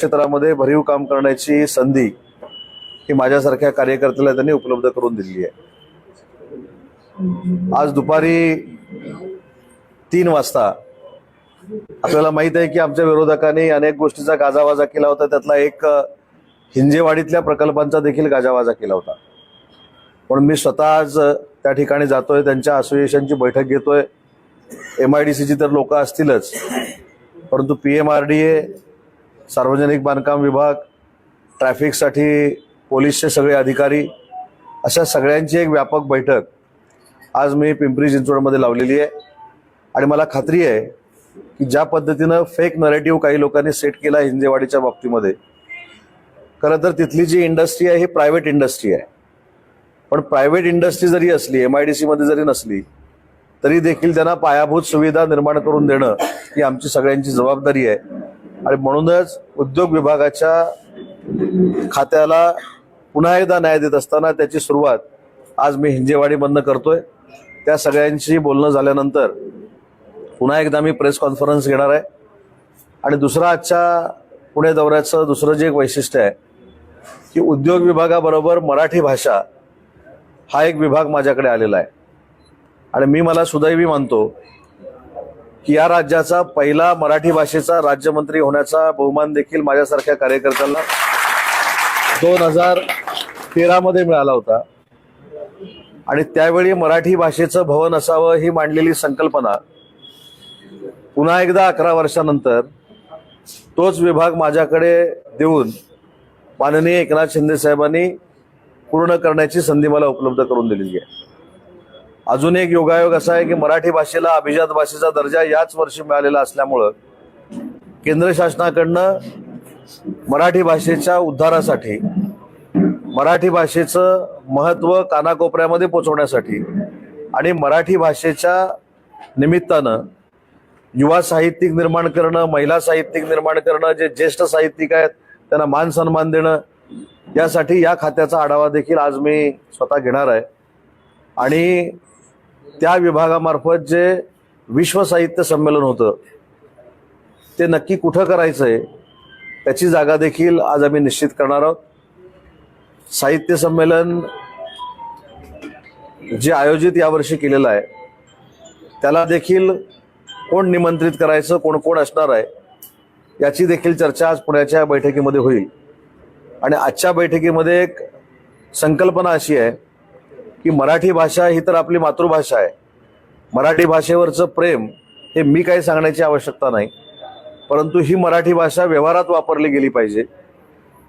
क्षेत्रामध्ये भरीव काम करण्याची संधी ही माझ्यासारख्या कार्यकर्त्याला त्यांनी उपलब्ध करून दिली आहे। आज दुपारी 3 वाजता आपल्याला माहित आहे की आमच्या विरोधकांनी अनेक गोष्टीचा गाजावाजा केला होता, त्यातला एक हिंजेवाडीतल्या प्रकल्पांचा देखील गाजावाजा केला होता। पण मी स्वतः आज त्या ठिकाणी जातोय, त्यांच्या असोसिएशनची बैठक घेतोय। MIDCची तर लोक असतीलच, परंतु PMRDA, सार्वजनिक बांधकाम विभाग, ट्रॅफिकसाठी पोलीसचे सगळे अधिकारी, अशा सगळ्यांची एक व्यापक बैठक आज मी पिंपरी चिंचवडमध्ये लावलेली आहे। आणि मला खात्री आहे की ज्या पद्धतीनं फेक नरेटिव्ह काही लोकांनी सेट केला हिंजेवाडीच्या बाबतीमध्ये, खरं तर तिथली जी इंडस्ट्री आहे ही प्रायव्हेट इंडस्ट्री आहे। पण प्रायव्हेट इंडस्ट्री जरी असली, MIDC मध्ये जरी नसली, तरी देखील त्यांना पायाभूत सुविधा निर्माण करून देणं ही आमची सगळ्यांची जबाबदारी आहे। आणि म्हणूनच उद्योग विभागाच्या खात्याला पुन्हा एकदा न्याय देत असताना त्याची सुरुवात आज मी हिंजेवाडीमधनं करतोय। त्या सगळ्यांशी बोलणं झाल्यानंतर पुन्हा एकदा मी प्रेस कॉन्फरन्स घेणार आहे। आणि दुसरा आजच्या पुणे दौऱ्याचं दुसरं जे एक वैशिष्ट्य आहे की उद्योग विभागाबरोबर मराठी भाषा हा एक विभाग माझ्याकडे आलेला आहे। आणि मला सुदैवी मानतो की या राज्याचा पहिला मराठी भाषेचा राज्यमंत्री होण्याचा बहुमान देखील माझ्यासारख्या कार्यकर्त्यांना 2013 मध्ये मिळाला होता। आणि त्यावेळी मराठी भाषेचं भवन असावं ही मांडलेली संकल्पना पुन्हा एकदा 11 वर्षानंतर तोच विभाग माझ्याकडे देऊन माननीय एकनाथ शिंदे साहेबांनी पूर्ण करण्याची संधी मला उपलब्ध करून दिलेली आहे। अजून एक योगायोग असा आहे की मराठी भाषेला अभिजात भाषेचा दर्जा याच वर्षी मिळालेला असल्यामुळं केंद्र शासनाकडनं मराठी भाषेच्या उद्धारासाठी, मराठी भाषेचं महत्त्व कानाकोपऱ्यामध्ये पोहोचवण्यासाठी आणि मराठी भाषेच्या निमित्तानं युवा साहित्यिक निर्माण करणं, महिला साहित्यिक निर्माण करणं, जे ज्येष्ठ साहित्यिक आहेत त्यांना मान सन्मान देणं, यासाठी या खात्याचा आढावा देखील आज मी स्वतः घेणार आहे। आणि त्या विभागामार्फत जे विश्व साहित्य संमेलन होतं ते नक्की कुठं करायचंय त्याची जागा देखील आज आम्ही निश्चित करणार आहोत। साहित्य संमेलन जे आयोजित यावर्षी केलेलं आहे त्याला देखील कोण निमंत्रित करायचं, कोण कोण असणार आहे याची देखील चर्चा आज पुण्याच्या बैठकीमध्ये होईल। आणि आजच्या बैठकीमध्ये एक संकल्पना अशी आहे की मराठी भाषा ही तर आपली मातृभाषा आहे। मराठी भाषेवरचं प्रेम हे मी काही सांगण्याची आवश्यकता नाही, परंतु ही मराठी भाषा व्यवहारात वापरली गेली पाहिजे।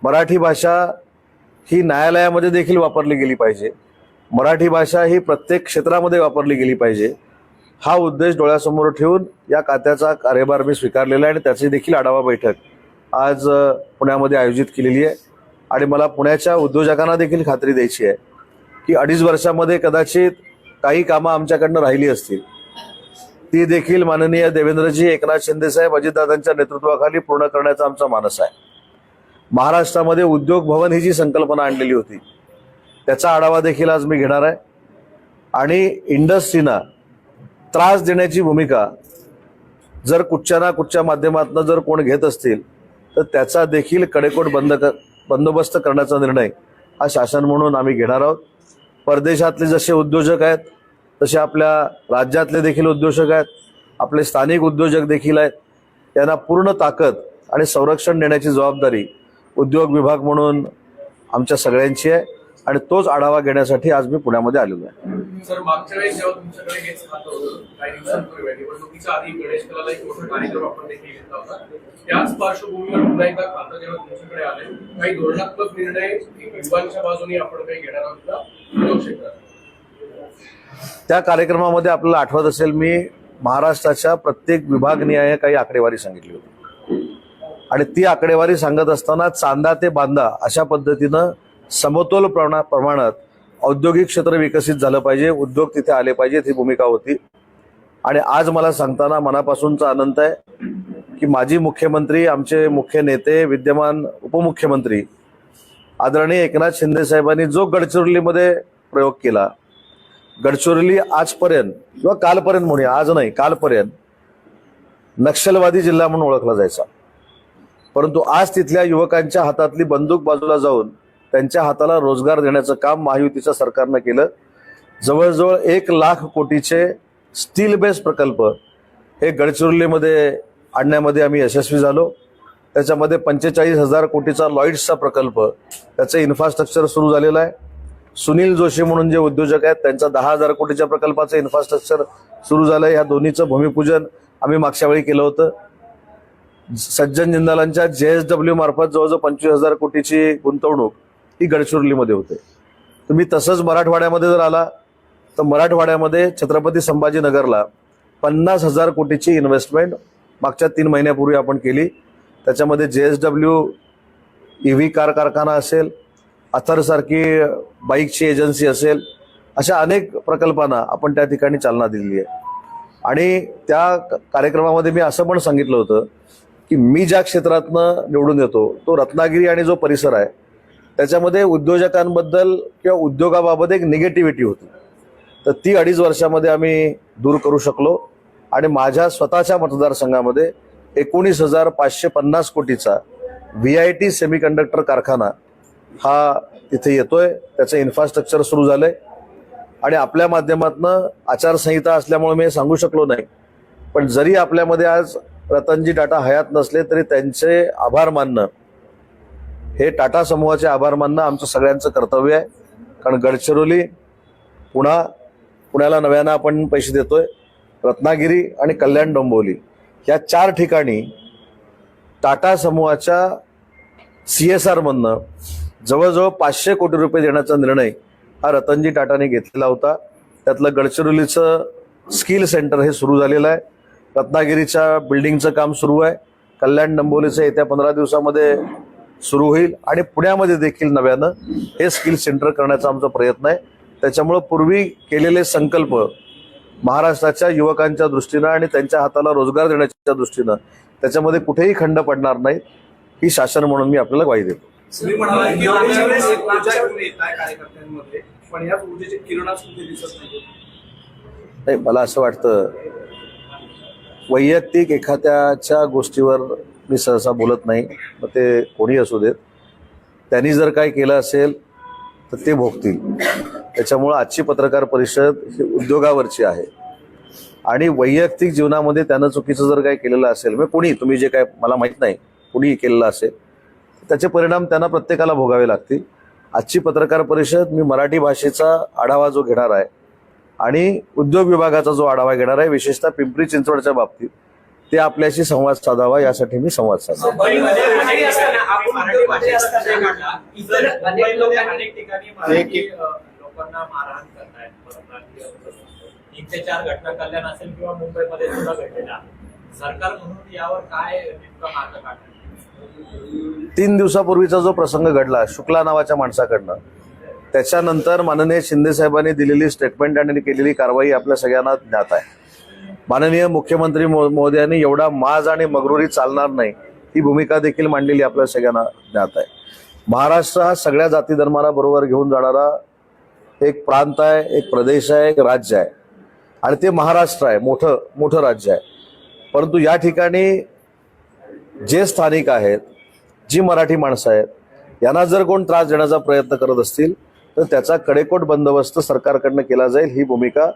मराठी भाषा ही न्यायालयामध्ये देखील वापरली गेली पाहिजे। मराठी भाषा ही प्रत्येक क्षेत्रामध्ये वापरली गेली पाहिजे। हा उद्देश डोळ्यासमोर ठेवून या खात्याचा कार्यभार मी स्वीकारलेला आहे आणि त्याची देखील आढावा बैठक आज पुण्यामध्ये आयोजित केलेली आहे। आणि मला पुण्याच्या उद्योजकांना देखील खात्री द्यायची आहे की 2.5 वर्षामध्ये कदाचित काही कामं आमच्याकडनं राहिली असतील, ती देखील माननीय देवेंद्रजी, एकनाथ शिंदे साहेब, अजितदादांच्या नेतृत्वाखाली पूर्ण करण्याचा आमचा मानस आहे। महाराष्ट्रामध्ये उद्योग भवन ही जी संकल्पना आणलेली होती त्याचा आढावा देखील आज मी घेणार आहे। आणि इंडस्ट्रीना त्रास देण्याची भूमिका जर कुठच्या ना कुठच्या माध्यमातून जर कोण घेत असतील तर त्याचा देखील कडेकोट बंदोबस्त करण्याचा निर्णय हा शासन म्हणून आम्ही घेणार आहोत। परदेशातले जसे उद्योजक आहेत तसे आपल्या राज्यातले देखील उद्योजक आहेत, आपले स्थानिक उद्योजक देखील आहेत। त्यांना पूर्ण ताकद आणि संरक्षण देण्याची जबाबदारी उद्योग विभाग म्हणून आमच्या सगळ्यांची आहे आणि तोच आढावा घेण्यासाठी आज मी पुण्यामध्ये आलेलो आहे। सर, मागच्या वेळेस जेव्हा तुमच्याकडे हेच खातं होतं, काही दिवसांपूर्वी निवडणुकीच्या आधी गणेश कलाला एक मोठा कार्यक्रम आपण देखील घेतला होता। त्याच पार्श्वभूमीवर पुन्हा एकदा खातं जेव्हा तुमच्याकडे आले, काही धोरणात्मक निर्णय युवांच्या बाजूने आपण काही घेणार आहोत का उद्योग क्षेत्रात? त्या कार्यक्रमामध्ये आपल्याला आठवत असेल, मी महाराष्ट्राच्या प्रत्येक विभागनिहाय काही आकडेवारी सांगितली होती आणि ती आकडेवारी सांगत असताना चांदा ते बांदा अशा पद्धतीनं समतोल प्रमाणात औद्योगिक क्षेत्र विकसित झालं पाहिजे, उद्योग तिथे आले पाहिजेत ही भूमिका होती। आणि आज मला सांगताना मनापासूनचा आनंद आहे की माजी मुख्यमंत्री, आमचे मुख्य नेते, विद्यमान उपमुख्यमंत्री आदरणीय एकनाथ शिंदे साहेबांनी जो गडचिरोलीमध्ये प्रयोग केला, गडचिरोली आजपर्यंत किंवा कालपर्यंत म्हणूया, आज नाही कालपर्यंत नक्षलवादी जिल्हा म्हणून ओळखला जायचा, परंतु आज तिथल्या युवकांच्या हातातली बंदूक बाजूला जाऊन त्यांच्या हाताला रोजगार देण्याचं काम महायुतीच्या सरकारनं केलं. जवळजवळ 1,00,000 कोटीचे स्टील बेस प्रकल्प हे गडचिरोलीमध्ये आणण्यामध्ये आम्ही यशस्वी झालो. त्याच्यामध्ये 45,000 कोटीचा लॉईड्सचा प्रकल्प, त्याचं इन्फ्रास्ट्रक्चर सुरू झालेलं आहे. सुनील जोशी म्हणून जे उद्योजक आहेत त्यांचा 10,000 कोटीच्या प्रकल्पाचं इन्फ्रास्ट्रक्चर सुरू झालं आहे. ह्या दोन्हीचं भूमिपूजन आम्ही मागच्या वेळी केलं होतं. सज्जन जिंदालांच्या JSW मार्फत जवळजवळ 25,000 कोटीची गुंतवणूक ही गडचिरोलीमध्ये होते. तुम्ही तसंच मराठवाड्यामध्ये जर आला तर मराठवाड्यामध्ये छत्रपती संभाजीनगरला 50,000 कोटीची इन्व्हेस्टमेंट मागच्या 3 महिन्यापूर्वी आपण केली. त्याच्यामध्ये JSW EV कार कारखाना असेल, अथरसारखी बाईकची एजन्सी असेल, अशा अनेक प्रकल्पांना आपण त्या ठिकाणी चालना दिलेली आहे. आणि त्या कार्यक्रमामध्ये मी असं पण सांगितलं होतं की मी ज्या क्षेत्रातनं निवडून येतो तो रत्नागिरी आणि जो परिसर आहे त्याच्यामध्ये उद्योजकांबद्दल किंवा उद्योगाबाबत एक निगेटिव्हिटी होती, तर ती 2.5 वर्षामध्ये आम्ही दूर करू शकलो. आणि माझ्या स्वतःच्या मतदारसंघामध्ये 19,550 कोटीचा VIT सेमीकंडक्टर कारखाना हा तिथे येतोय. त्याचं इन्फ्रास्ट्रक्चर सुरू झालंय. आणि आपल्या माध्यमातून आचारसंहिता असल्यामुळे मी सांगू शकलो नाही, पण जरी आपल्यामध्ये आज रतनजी टाटा हयात नसले तरी त्यांचे आभार मानणं, हे टाटा समूहाचे आभार मानणं आमचं सगळ्यांचं कर्तव्य आहे. कारण गडचिरोली, पुण्याला नव्यानं आपण पैसे देतोय, रत्नागिरी आणि कल्याण डोंबिवली या 4 ठिकाणी टाटा समूहाच्या CSR मधनं जवळजवळ 500 कोटी रुपये देण्याचा निर्णय हा रतनजी टाटाने घेतलेला होता. त्यातलं गडचिरोलीचं स्किल सेंटर हे सुरू झालेलं आहे. रत्नागिरीच्या बिल्डिंगचं काम सुरू आहे. कल्याण डोंबिवलीचं येत्या 15 दिवसामध्ये सुरू होईल. आणि पुण्यामध्ये देखील नव्यानं हे स्किल सेंटर करण्याचा आमचा प्रयत्न आहे. त्याच्यामुळं पूर्वी केलेले संकल्प महाराष्ट्राच्या युवकांच्या दृष्टीनं आणि त्यांच्या हाताला रोजगार देण्याच्या दृष्टीनं त्याच्यामध्ये कुठेही खंड पडणार नाही, ही शासन म्हणून मी आपल्याला ग्वाही देतो. तुम्ही म्हणाला की ऊर्जा घेऊन येत आहे कार्यकर्त्यांमध्ये, पण या ऊर्जेचे किरणच कुठे दिसत नाही. मला असं वाटतं वैयक्तिक एखाद्याच्या गोष्टीवर मी सहसा बोलत नाही, मग ते कोणी असू देत. त्यांनी जर काय केलं असेल तर ते भोगतील. त्याच्यामुळं आजची पत्रकार परिषद ही उद्योगावरची आहे. आणि वैयक्तिक जीवनामध्ये त्यानं चुकीचं जर काय केलेलं असेल, मग कोणी, तुम्ही जे काय मला माहीत नाही, कुणी केलेलं असेल, त्याचे परिणाम त्यांना प्रत्येकाला भोगावे लागतील. आजची पत्रकार परिषद मी मराठी भाषेचा आढावा जो घेणार आहे आणि उद्योग विभागाचा जो आढावा घेणार आहे, विशेषतः पिंपरी चिंचवडच्या बाबतीत, ते आपल्याशी संवाद साधावा यासाठी मी संवाद साधला. लोकांना मारहाण करतायत. 3 ते 4 घटना कल्याण असेल किंवा मुंबईमध्ये सुद्धा घडलेला. सरकार म्हणून यावर काय नेमका मार्ग काढणार? 3 दिवसापूर्वीचा जो प्रसंग घडला शुक्ला नावाच्या माणसाकडनं, त्याच्यानंतर माननीय शिंदे साहेबांनी दिलेली स्टेटमेंट आणि केलेली कारवाई आपल्या सगळ्यांना ज्ञात आहे. माननीय मुख्यमंत्री महोदयांनी एवढा माज आणि मगरुरी चालणार नाही ही भूमिका देखील मांडलेली आपल्या सगळ्यांना ज्ञात आहे. महाराष्ट्र हा सगळ्या जाती धर्माला बरोबर घेऊन जाणारा एक प्रांत आहे, एक प्रदेश आहे, एक राज्य आहे. आणि ते महाराष्ट्र आहे, मोठं राज्य आहे. परंतु या ठिकाणी जे स्थानिक आहेत, जी मराठी माणसं आहेत, यांना जर कोण त्रास देण्याचा प्रयत्न करत असतील तर त्याचा कडेकोट बंदोबस्त सरकारकडनं केला जाईल, ही भूमिका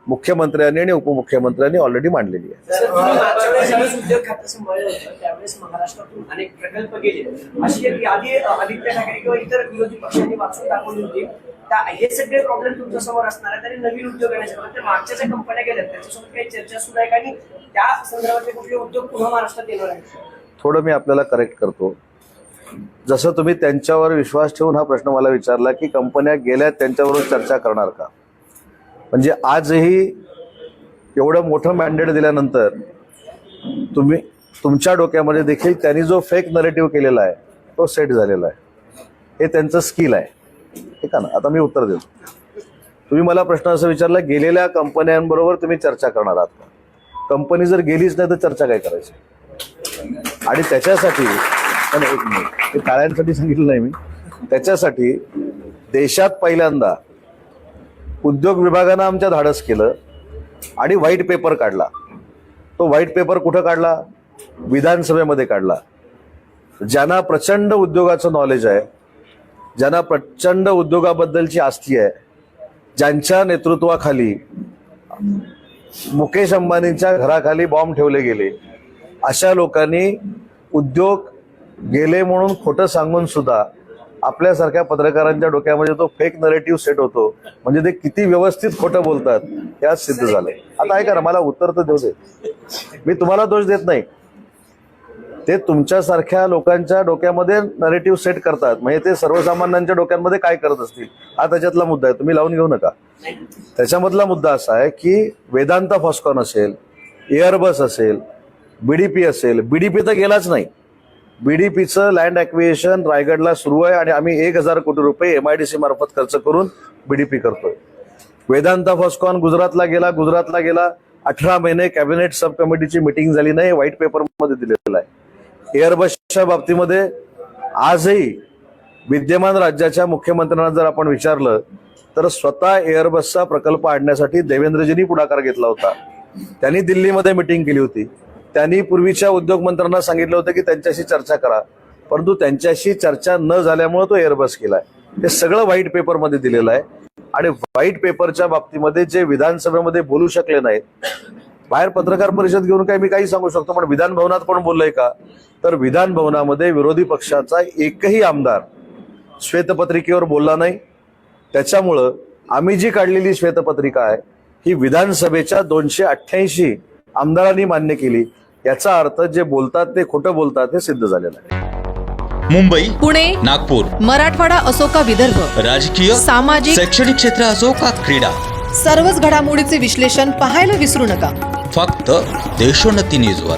मुख्यमंत्र्यांनी आणि उपमुख्यमंत्र्यांनी ऑलरेडी मांडलेली आहे. उद्योग खातं सांभाळलं होतं त्यावेळेस महाराष्ट्रातून अनेक प्रकल्प गेले, अशी एक यादी आदित्य ठाकरे किंवा इतर विरोधी पक्षांनी वाचून दाखवली होती. हे सगळे प्रॉब्लेम तुमच्या समोर असणार आहेत आणि नवीन उद्योग येण्यासाठी तर मागच्या ज्या कंपन्या गेल्या त्याच्यासोबत काही चर्चा सुरू आहे आणि त्या संदर्भातले कुठले उद्योग पुन्हा महाराष्ट्रात येणार आहेत? थोडं मी आपल्याला करेक्ट करतो. जसं तुम्ही त्यांच्यावर विश्वास ठेवून हा प्रश्न मला विचारला की कंपन्या गेल्या त्यांच्याबरोबर चर्चा करणार का, म्हणजे आजही एवढं मोठं मॅन्डेट दिल्यानंतर तुमच्या डोक्यामध्ये देखील त्यांनी जो फेक नरेटिव्ह केलेला आहे तो सेट झालेला आहे. हे त्यांचं स्किल आहे, ठीक आहे ना. आता मी उत्तर देतो. तुम्ही मला प्रश्न असं विचारला, गेलेल्या कंपन्यांबरोबर तुम्ही चर्चा करणार आहात का? कंपनी जर गेलीच नाही तर चर्चा काय करायची? आणि त्याच्यासाठी एक मिनिट, ते टाळ्यांसाठी सांगितलं नाही मी. त्याच्यासाठी देशात पहिल्यांदा उद्योग विभागानं आमच्या धाडस केलं आणि व्हाईट पेपर काढला. तो व्हाईट पेपर कुठं काढला? विधानसभेमध्ये काढला. ज्यांना प्रचंड उद्योगाचं नॉलेज आहे, ज्यांना प्रचंड उद्योगाबद्दलची आस्ती आहे, ज्यांच्या नेतृत्वाखाली मुकेश अंबानींच्या घराखाली बॉम्ब ठेवले गेले, अशा लोकांनी उद्योग गेले म्हणून खोटं सांगून सुद्धा आपल्यासारख्या पत्रकारांच्या डोक्यामध्ये तो फेक नरेटिव्ह सेट होतो. म्हणजे ते किती व्यवस्थित खोटं बोलतात हे आज सिद्ध झालंय. आता ऐका ना, मला उत्तर तर देऊ दे. मी तुम्हाला दोष देत नाही. ते तुमच्यासारख्या लोकांच्या डोक्यामध्ये नरेटिव्ह सेट करतात. म्हणजे ते सर्वसामान्यांच्या डोक्यांमध्ये काय करत असतील हा त्याच्यातला मुद्दा आहे. तुम्ही लावून घेऊ नका. त्याच्यामधला मुद्दा असा आहे की वेदांता फॉस्कॉन असेल, एअरबस असेल, बीडीपी असेल. बीडीपी तर गेलाच नाही. बीडीपीचं लँड ॲक्विजिशन रायगडला सुरू आहे आणि आम्ही 1,000 कोटी रुपये MIDC मार्फत खर्च करून बीडीपी करतोय. वेदांता फॉस्कॉन गुजरातला गेला 18 महिने कॅबिनेट सब कमिटीची मिटिंग झाली नाही, व्हाईट पेपरमध्ये दिलेला आहे. एअरबसच्या बाबतीमध्ये आजही विद्यमान राज्याच्या मुख्यमंत्र्यांना जर आपण विचारलं तर स्वतः एअरबसचा प्रकल्प आणण्यासाठी देवेंद्रजींनी पुढाकार घेतला होता. त्यांनी दिल्लीमध्ये मिटिंग केली होती. त्यांनी पूर्वीच्या उद्योग मंत्र्यांना सांगितलं होतं की त्यांच्याशी चर्चा करा, परंतु त्यांच्याशी चर्चा न झाल्यामुळे तो एअरबस केलाय. हे सगळं व्हाईट पेपरमध्ये दिलेलं आहे. आणि व्हाईट पेपरच्या बाबतीमध्ये जे विधानसभेमध्ये बोलू शकले नाहीत, बाहेर पत्रकार परिषद घेऊन काय मी काही सांगू शकतो, पण विधान भवनात कोण बोललंय का? तर विधान भवनामध्ये विरोधी पक्षाचा एकही आमदार श्वेतपत्रिकेवर बोलला नाही. त्याच्यामुळं आम्ही जी काढलेली श्वेतपत्रिका आहे ही विधानसभेच्या 288 आमदारांनी मान्य केली. याचा अर्थ जे बोलतात ते खोटं बोलतात हे सिद्ध झालेलं आहे. मुंबई, पुणे, नागपूर, मराठवाडा असो का विदर्भ, राजकीय, सामाजिक, शैक्षणिक क्षेत्र असो का क्रीडा, सर्वच घडामोडीचे विश्लेषण पाहायला विसरू नका. फक्त देशोन्नती न्यूजवर.